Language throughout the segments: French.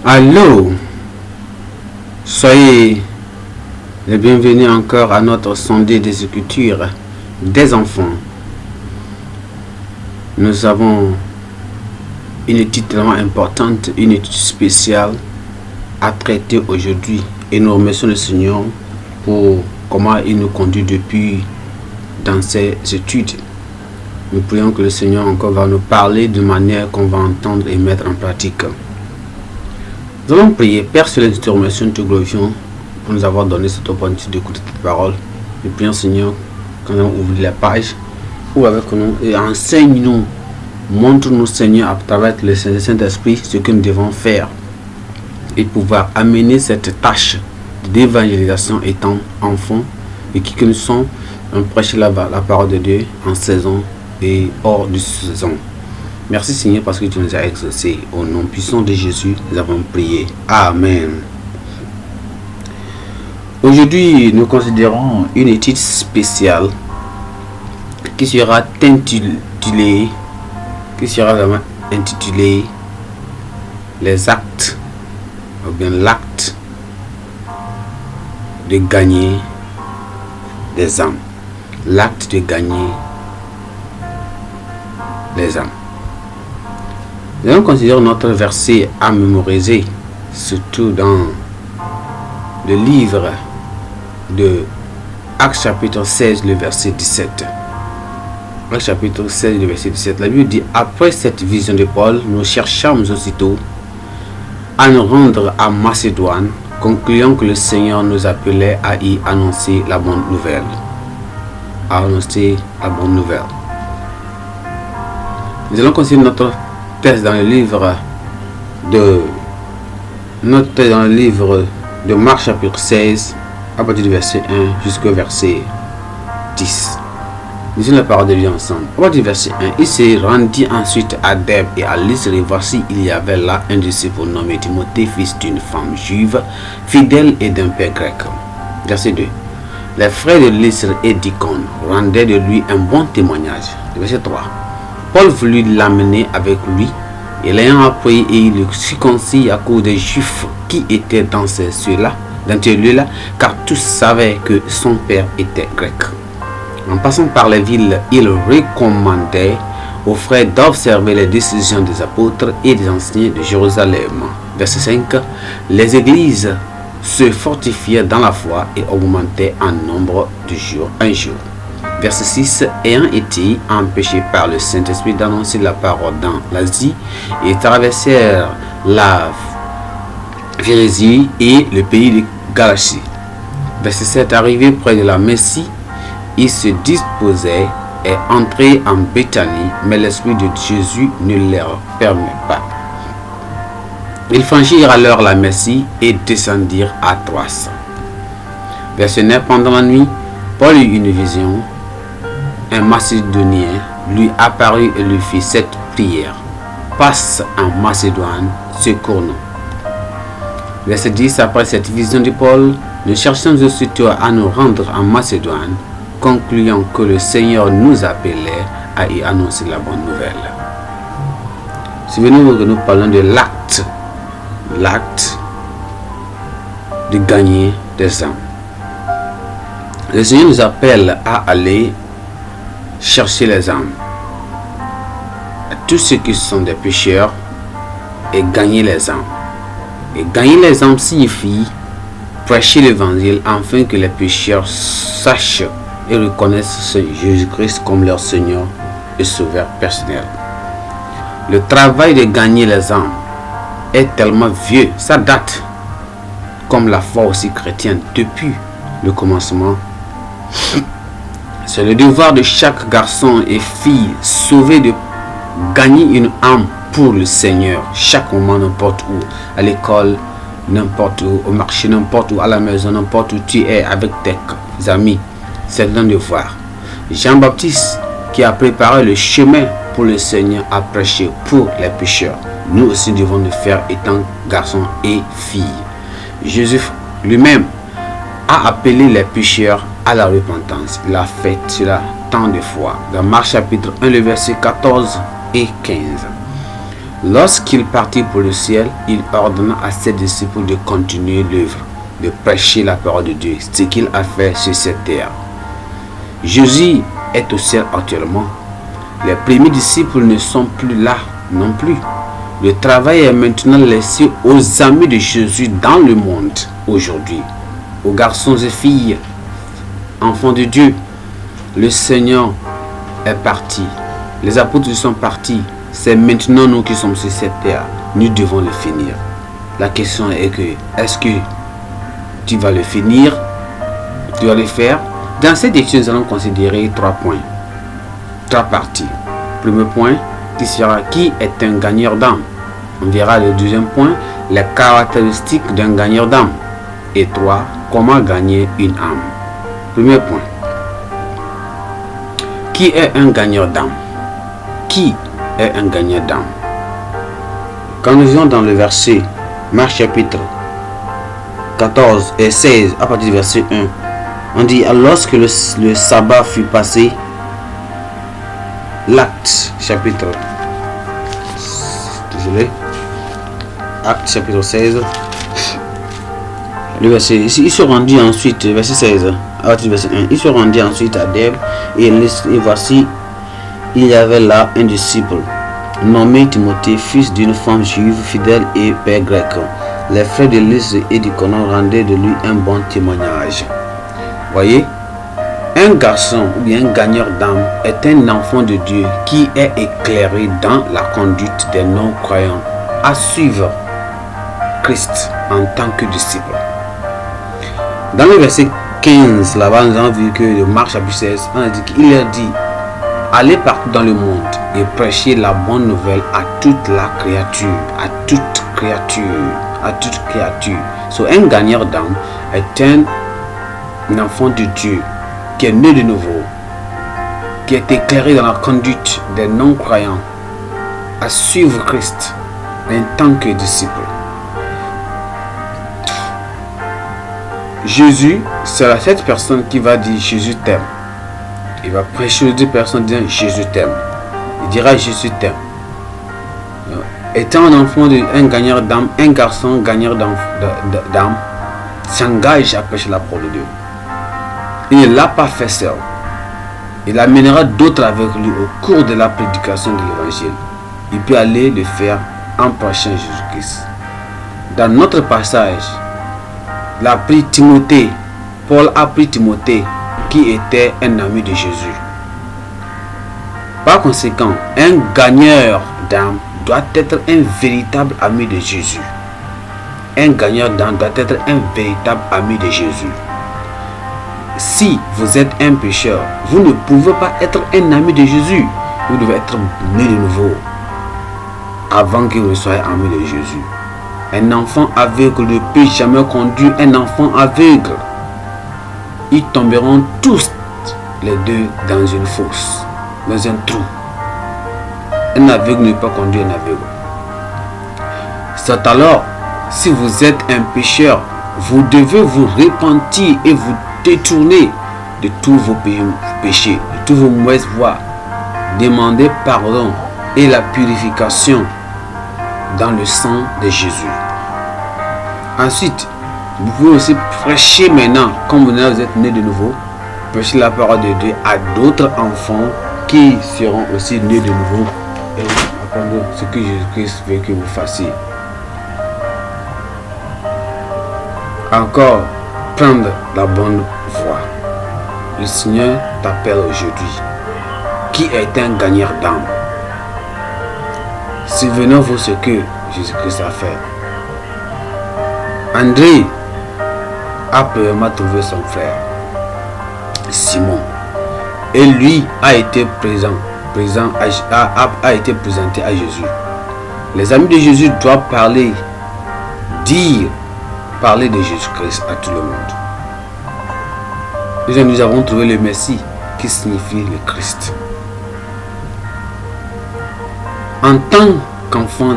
Allô, soyez les bienvenus encore à notre sondé des Écritures des enfants. Nous avons une étude tellement importante, une étude spéciale à traiter aujourd'hui. Et nous remercions le Seigneur pour comment il nous conduit depuis dans ces études. Nous prions que le Seigneur encore va nous parler de manière qu'on va entendre et mettre en pratique. Nous allons prier. Père Céleste, nous te remercions, nous te glorifions pour nous avoir donné cette opportunité d'écouter ta parole. Nous prions, Seigneur, quand nous allons ouvrir la page, ouvre avec nous et enseigne-nous. Montre-nous, Seigneur, à travers le Saint-Esprit, ce que nous devons faire et pouvoir amener cette tâche d'évangélisation étant enfants et qui que nous sommes, en prêcher la parole de Dieu en saison et hors de saison. Merci Seigneur parce que tu nous as exaucés. Au nom puissant de Jésus, nous avons prié. Amen. Aujourd'hui, nous considérons une étude spéciale qui sera intitulée les actes ou bien l'acte de gagner des âmes. L'acte de gagner les âmes. Nous allons considérer notre verset à mémoriser, surtout dans le livre de Actes chapitre 16, le verset 17. Actes chapitre 16, le verset 17. La Bible dit, après cette vision de Paul, nous cherchâmes aussitôt à nous rendre à Macédoine, concluant que le Seigneur nous appelait à y annoncer la bonne nouvelle. À annoncer la bonne nouvelle. Nous allons considérer notre texte dans le livre de Marc chapitre 16 à partir du verset 1 jusqu'au verset 10. Lisons la parole de Dieu ensemble. À partir du verset 1, il se rendit ensuite à Derbe et à Lystre, et voici il y avait là un disciple nommé Timothée, fils d'une femme juive, fidèle et d'un père grec. Verset 2. Les frères de Lystre et d'Icône rendaient de lui un bon témoignage. Verset 3. Paul voulut l'amener avec lui, et l'ayant appris, et il le circoncis à cause des Juifs qui étaient dans ces lieux-là, car tous savaient que son père était grec. En passant par les villes, il recommandait aux frères d'observer les décisions des apôtres et des anciens de Jérusalem. Verset 5. Les églises se fortifiaient dans la foi et augmentaient en nombre de jour en jour. Verset 6. Ayant été empêchés par le Saint-Esprit d'annoncer la parole dans l'Asie, ils traversèrent la Phrygie et le pays de Galatie. Verset 7. Arrivé près de la Messie, ils se disposaient et entraient en Béthanie, mais l'Esprit de Jésus ne leur permet pas. Ils franchirent alors la Messie et descendirent à Troas. Verset 9. Pendant la nuit, Paul eut une vision. Un Macédonien lui apparut et lui fit cette prière. Passe en Macédoine, secours-nous. Verset 10. Après cette vision de Paul, nous cherchons aussitôt à nous rendre en Macédoine, concluant que le Seigneur nous appelait à y annoncer la bonne nouvelle. Souvenez-vous que nous parlons de l'acte de gagner des âmes. Le Seigneur nous appelle à aller chercher les âmes, à tous ceux qui sont des pécheurs, et gagner les âmes. Et gagner les âmes signifie prêcher l'évangile afin que les pécheurs sachent et reconnaissent Jésus-Christ comme leur Seigneur et Sauveur personnel. Le travail de gagner les âmes est tellement vieux, ça date comme la foi aussi chrétienne depuis le commencement. C'est le devoir de chaque garçon et fille sauvé de gagner une âme pour le Seigneur, chaque moment, n'importe où, à l'école, n'importe où, au marché, n'importe où, à la maison, n'importe où tu es avec tes amis. C'est un devoir. Jean-Baptiste qui a préparé le chemin pour le Seigneur a prêché pour les pécheurs. Nous aussi devons le faire étant garçons et filles. Jésus lui-même a appelé les pécheurs à la repentance. Il a fait cela tant de fois. Dans Marc chapitre 1, le verset 14 et 15. Lorsqu'il partit pour le ciel, il ordonna à ses disciples de continuer l'œuvre, de prêcher la parole de Dieu, ce qu'il a fait sur cette terre. Jésus est au ciel actuellement. Les premiers disciples ne sont plus là non plus. Le travail est maintenant laissé aux amis de Jésus dans le monde aujourd'hui, aux garçons et filles, enfants de Dieu. Le Seigneur est parti. Les apôtres sont partis. C'est maintenant nous qui sommes sur cette terre. Nous devons le finir. La question est que, est-ce que tu vas le finir? Tu vas le faire? Dans cette étude, nous allons considérer 3 points. 3 parties. Premier point, qui sera qui est un gagneur d'âme. On verra le deuxième point, les caractéristiques d'un gagneur d'âme. Et 3, comment gagner une âme. Premier point. Qui est un gagneur d'âme? Qui est un gagneur d'âme? Quand nous voyons dans le verset, Marc chapitre 14 et 16, à partir du verset 1, on dit, lorsque le sabbat fut passé, l'acte chapitre, acte chapitre 16, le verset, il se rendit ensuite, verset 16, à partir du verset 1, il se rendit ensuite à Dèbe, et voici, il y avait là un disciple, nommé Timothée, fils d'une femme juive fidèle et père grec. Les frères de Lys et d'Iconien rendaient de lui un bon témoignage. Voyez, un garçon ou bien un gagneur d'âme est un enfant de Dieu qui est éclairé dans la conduite des non-croyants à suivre Christ en tant que disciple. Dans le verset 15, là-bas, nous avons vu que le Marc chapitre 16, on a dit qu'il leur dit, allez partout dans le monde et prêchez la bonne nouvelle à toute la créature, à toute créature, à toute créature. So, un gagneur d'âme est un enfant de Dieu qui est né de nouveau, qui est éclairé dans la conduite des non-croyants à suivre Christ en tant que disciple. Jésus sera cette personne qui va dire Jésus t'aime. Il va prêcher aux 2 personnes disant Jésus t'aime. Il dira Jésus t'aime. Étant un enfant, un gagneur d'âme, un garçon gagneur d'âme, s'engage à prêcher la parole de Dieu. Il ne l'a pas fait seul. Il amènera d'autres avec lui au cours de la prédication de l'évangile. Il peut aller le faire en prêchant Jésus-Christ. Dans notre passage, il a pris Timothée. Paul a pris Timothée qui était un ami de Jésus. Par conséquent, un gagneur d'âme doit être un véritable ami de Jésus. Un gagneur d'âme doit être un véritable ami de Jésus. Si vous êtes un pécheur, vous ne pouvez pas être un ami de Jésus. Vous devez être né de nouveau avant que vous soyez ami de Jésus. Un enfant aveugle ne peut jamais conduire un enfant aveugle. Ils tomberont tous les deux dans une fosse, dans un trou. Un aveugle ne peut pas conduire un aveugle. C'est alors, si vous êtes un pécheur, vous devez vous repentir et vous détourner de tous vos péchés, de toutes vos mauvaises voies. Demandez pardon et la purification dans le sang de Jésus. Ensuite, vous pouvez aussi prêcher maintenant, comme vous êtes né de nouveau, prêcher la parole de Dieu à d'autres enfants qui seront aussi nés de nouveau et apprendre ce que Jésus-Christ veut que vous fassiez. Encore, prendre la bonne voie. Le Seigneur t'appelle aujourd'hui. Qui est un gagneur d'âme? Souvenez-vous ce que Jésus-Christ a fait. André a premièrement trouvé son frère Simon et lui a été a été présenté à Jésus. Les amis de Jésus doivent parler de Jésus-Christ à tout le monde. Déjà, nous avons trouvé le Messie qui signifie le Christ. En tant qu'enfant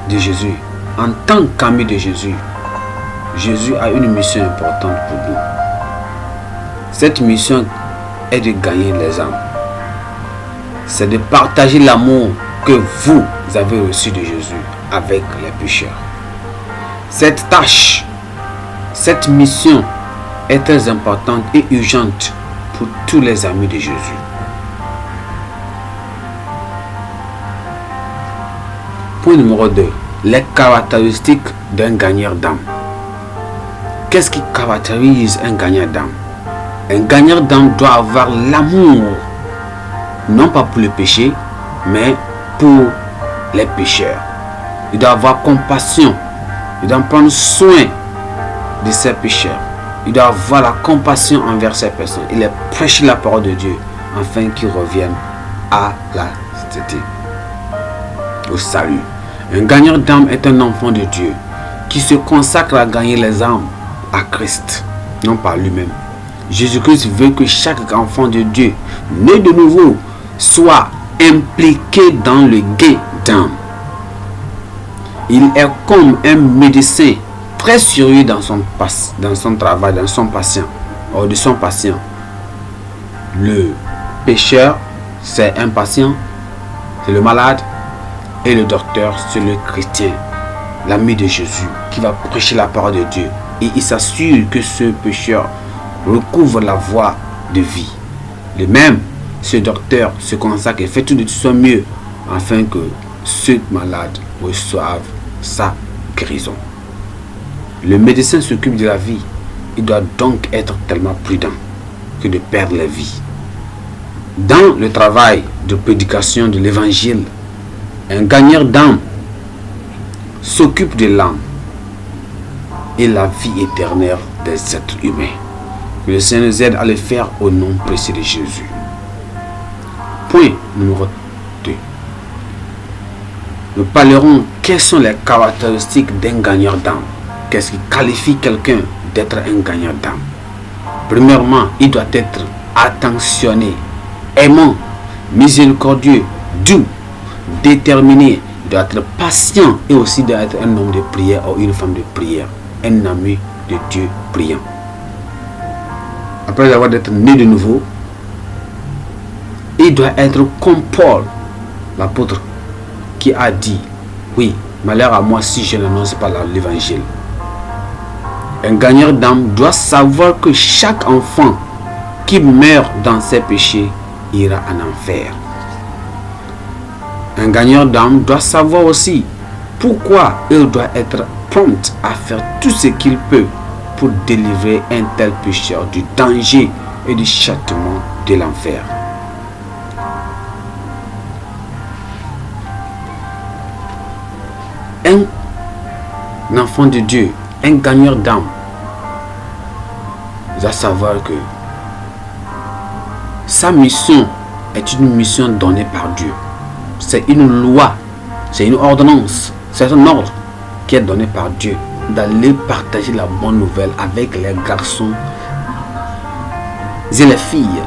de Jésus, en tant qu'ami de Jésus, Jésus a une mission importante pour nous. Cette mission est de gagner les âmes. C'est de partager l'amour que vous avez reçu de Jésus avec les pécheurs. Cette tâche, cette mission est très importante et urgente pour tous les amis de Jésus. Point numéro 2. Les caractéristiques d'un gagneur d'âme. Qu'est-ce qui caractérise un gagneur d'âme? Un gagneur d'âme doit avoir l'amour, non pas pour le péché, mais pour les pécheurs. Il doit avoir compassion. Il doit prendre soin de ses pécheurs. Il doit avoir la compassion envers ces personnes. Il est prêcher la parole de Dieu afin qu'ils reviennent à la sainteté, au salut. Un gagneur d'âme est un enfant de Dieu qui se consacre à gagner les âmes à Christ, non pas lui-même. Jésus-Christ veut que chaque enfant de Dieu, né de nouveau, soit impliqué dans le gain d'âme. Il est comme un médecin très sérieux dans son travail, dans son patient, ou de son patient. Le pécheur, c'est un patient, c'est le malade, et le docteur, c'est le chrétien, l'ami de Jésus, qui va prêcher la parole de Dieu. Et il s'assure que ce pécheur recouvre la voie de vie. De même, ce docteur se consacre et fait tout de son mieux afin que ce malade reçoive sa guérison. Le médecin s'occupe de la vie. Il doit donc être tellement prudent que de perdre la vie. Dans le travail de prédication de l'évangile, un gagneur d'âme s'occupe de l'âme et la vie éternelle des êtres humains. Que le Seigneur nous aide à le faire au nom précieux de Jésus. Point numéro 2. Nous parlerons quelles sont les caractéristiques d'un gagneur d'âme. Qu'est-ce qui qualifie quelqu'un d'être un gagneur d'âme? Premièrement, il doit être attentionné, aimant, miséricordieux, doux, déterminé. Il doit être patient et aussi doit être un homme de prière ou une femme de prière, un ami de Dieu priant. Après avoir été né de nouveau, il doit être comme Paul, l'apôtre, qui a dit, oui, malheur à moi si je n'annonce pas l'évangile. Un gagneur d'âme doit savoir que chaque enfant qui meurt dans ses péchés ira en enfer. Un gagneur d'âme doit savoir aussi pourquoi il doit être prompt à faire tout ce qu'il peut pour délivrer un tel pécheur du danger et du châtiment de l'enfer. Un enfant de Dieu, un gagneur d'âme, doit savoir que sa mission est une mission donnée par Dieu. C'est une loi, c'est une ordonnance, c'est un ordre qui est donné par Dieu d'aller partager la bonne nouvelle avec les garçons et les filles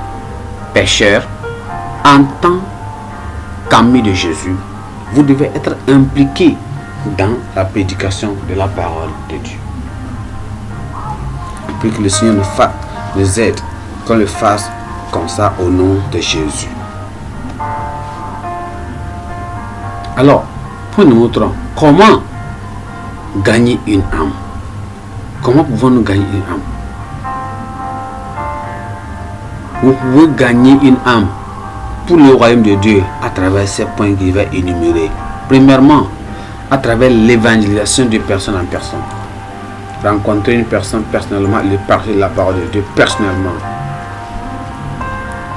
pécheurs. En tant qu'amis de Jésus, vous devez être impliqués dans la prédication de la parole de Dieu. Et puis que le Seigneur nous aide qu'on le fasse comme ça au nom de Jésus. Alors, pour nous montrer comment gagner une âme. Comment pouvons-nous gagner une âme? Vous pouvez gagner une âme pour le royaume de Dieu à travers ces points qu'il va énumérer. Premièrement, à travers l'évangélisation de personne en personne. Rencontrer une personne personnellement et lui parler de la parole de Dieu personnellement.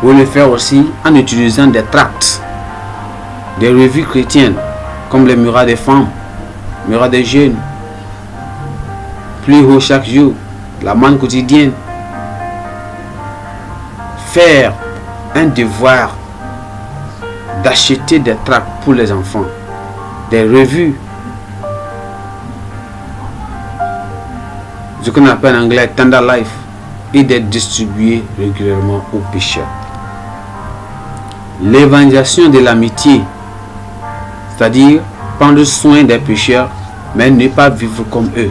Vous le faire aussi en utilisant des tracts, des revues chrétiennes comme les murales des femmes, murales des jeunes, plus haut chaque jour, la manne quotidienne. Faire un devoir d'acheter des tracts pour les enfants, des revues, ce qu'on appelle en anglais Tender Life, et d'être distribué régulièrement aux pécheurs. L'évangélisation de l'amitié, c'est-à-dire prendre soin des pécheurs, mais ne pas vivre comme eux.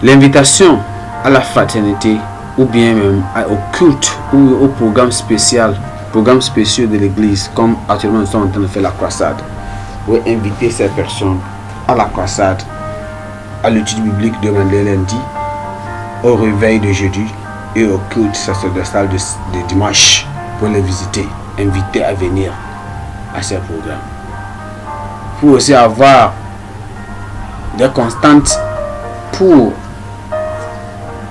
L'invitation à la fraternité ou bien même au culte ou au programme spécial programmes spéciaux de l'église, comme actuellement nous sommes en train de faire la croisade, pour inviter ces personnes à la croisade, à l'étude biblique de lundi, au réveil de jeudi et au culte sacerdotal de dimanche pour les visiter, inviter à venir à ces programmes. Pour aussi avoir des constantes pour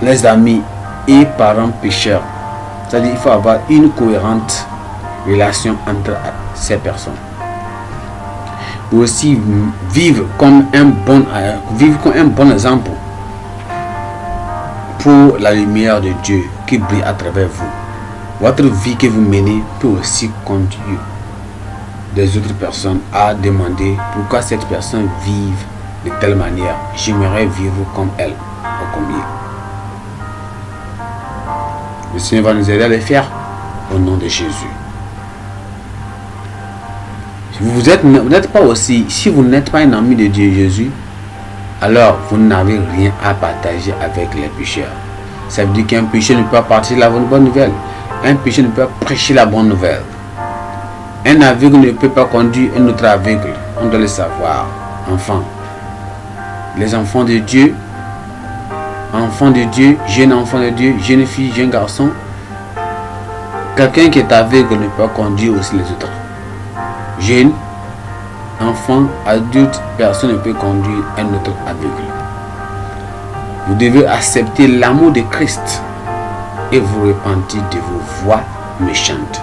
les amis et parents pécheurs. C'est-à-dire qu'il faut avoir une cohérente relation entre ces personnes. Pour aussi vivre comme un bon exemple pour la lumière de Dieu qui brille à travers vous. Votre vie que vous menez peut aussi conduire des autres personnes à demander pourquoi cette personne vive de telle manière. J'aimerais vivre comme elle ou comme il. Le Seigneur va nous aider à le faire au nom de Jésus. Si vous n'êtes pas aussi, si vous n'êtes pas un ami de Dieu Jésus, alors vous n'avez rien à partager avec les pécheurs. Ça veut dire qu'un pécheur ne peut pas partager la bonne nouvelle. Un pécheur ne peut pas prêcher la bonne nouvelle. Un aveugle ne peut pas conduire un autre aveugle. On doit le savoir. Enfants. Les enfants de Dieu, jeune enfant de Dieu, jeune fille, jeune garçon. Quelqu'un qui est aveugle ne peut pas conduire aussi les autres. Jeune, enfant, adulte, personne ne peut conduire un autre aveugle. Vous devez accepter l'amour de Christ et vous repentir de vos voies méchantes.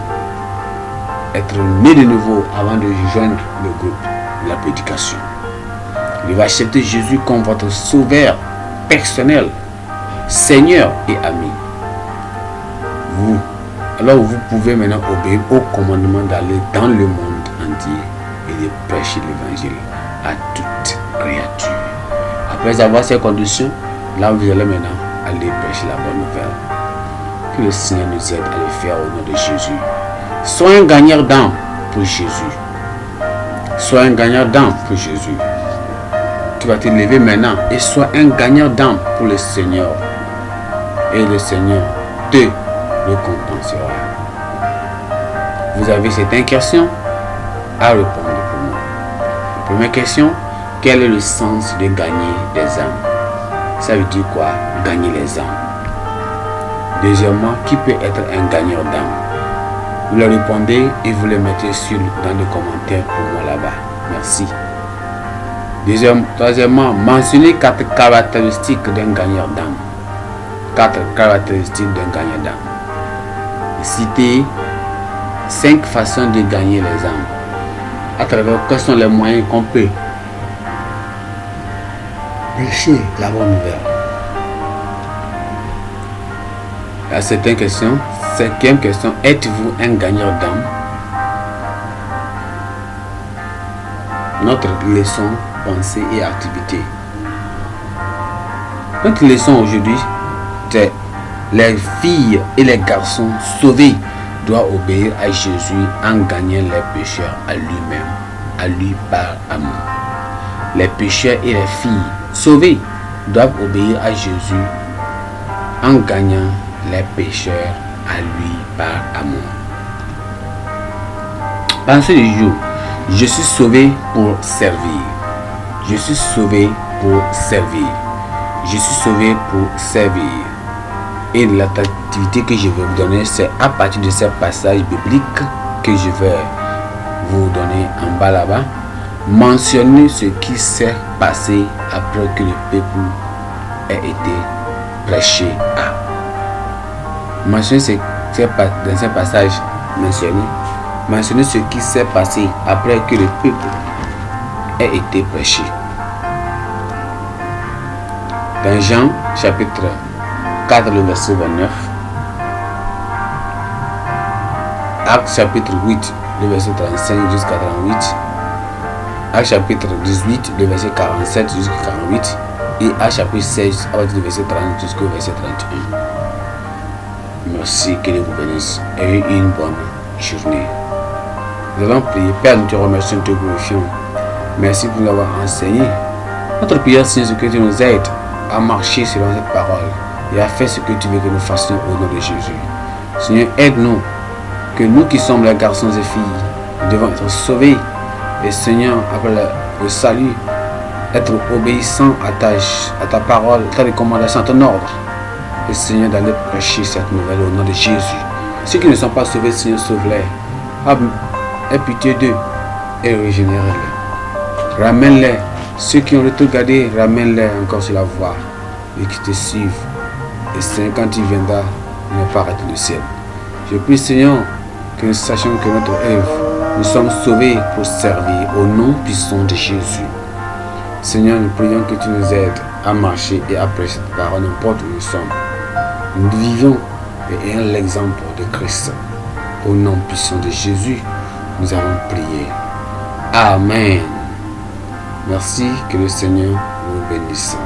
Être né de nouveau avant de rejoindre le groupe de la prédication. Vous devez accepter Jésus comme votre sauveur personnel, Seigneur et ami. Alors vous pouvez maintenant obéir au commandement d'aller dans le monde entier et de prêcher l'évangile à toute créature. Après avoir ces conditions, là vous allez maintenant aller prêcher la bonne nouvelle. Que le Seigneur nous aide à le faire au nom de Jésus. Sois un gagnant d'âme pour Jésus. Sois un gagnant d'âme pour Jésus. Tu vas te lever maintenant et sois un gagnant d'âme pour le Seigneur. Et le Seigneur te récompensera. Vous avez cette question à répondre pour moi. Première question, quel est le sens de gagner des âmes? Ça veut dire quoi, gagner les âmes? Deuxièmement, qui peut être un gagnant d'âme? Vous le répondez et vous le mettez dans les commentaires pour moi là-bas. Merci. Troisièmement, mentionnez 4 caractéristiques d'un gagnant d'âme. 4 caractéristiques d'un gagnant d'âme. Citez 5 façons de gagner les âmes. À travers quels sont les moyens qu'on peut prêcher la bonne nouvelle. La cinquième question, êtes-vous un gagnant d'âme? Notre leçon, pensée et activité. Notre leçon aujourd'hui, c'est les filles et les garçons sauvés doivent obéir à Jésus en gagnant les pécheurs à lui-même, à lui par amour. Les pécheurs et les filles sauvés doivent obéir à Jésus en gagnant les pécheurs à lui par amour. Pensez du jour, je suis sauvé pour servir. Je suis sauvé pour servir. Je suis sauvé pour servir. Et l'activité que je vais vous donner, c'est à partir de ce passage biblique que je vais vous donner en bas là-bas. Mentionnez ce qui s'est passé après que le peuple ait été prêché à. Mentionnez dans ce passage mentionnez ce qui s'est passé après que le peuple ait été prêché. Dans Jean chapitre 4, le verset 29. Actes chapitre 8, le verset 35 jusqu'à 38. Actes chapitre 18, le verset 47 jusqu'à 48. Et Actes chapitre 16, à partir du verset 30 jusqu'au verset 31. Merci, que Dieu vous bénisse. Et une bonne journée. Nous allons prier. Père, nous te remercions, nous te glorifions. Merci pour nous avoir enseigné. Notre prière, Seigneur, c'est que tu nous aides à marcher selon cette parole et à faire ce que tu veux que nous fassions au nom de Jésus. Seigneur, aide-nous que nous qui sommes les garçons et filles, nous devons être sauvés. Et Seigneur, après le salut, être obéissant à ta parole, à tes recommandations, à ton ordre. Et Seigneur, d'aller prêcher cette nouvelle au nom de Jésus. Ceux qui ne sont pas sauvés, Seigneur, sauve-les. Aie pitié d'eux et régénère-les. Ramène-les. Ceux qui ont regardé, ramène-les encore sur la voie et qui te suivent. Et Seigneur, quand tu viendras, ne pas arrêter le ciel. Je prie, Seigneur, que nous sachions que notre œuvre, nous sommes sauvés pour servir au nom puissant de Jésus. Seigneur, nous prions que tu nous aides à marcher et à prêcher cette parole n'importe où nous sommes. Nous vivons et ayons l'exemple de Christ. Au nom puissant de Jésus, nous avons prié. Amen. Merci, que le Seigneur vous bénisse.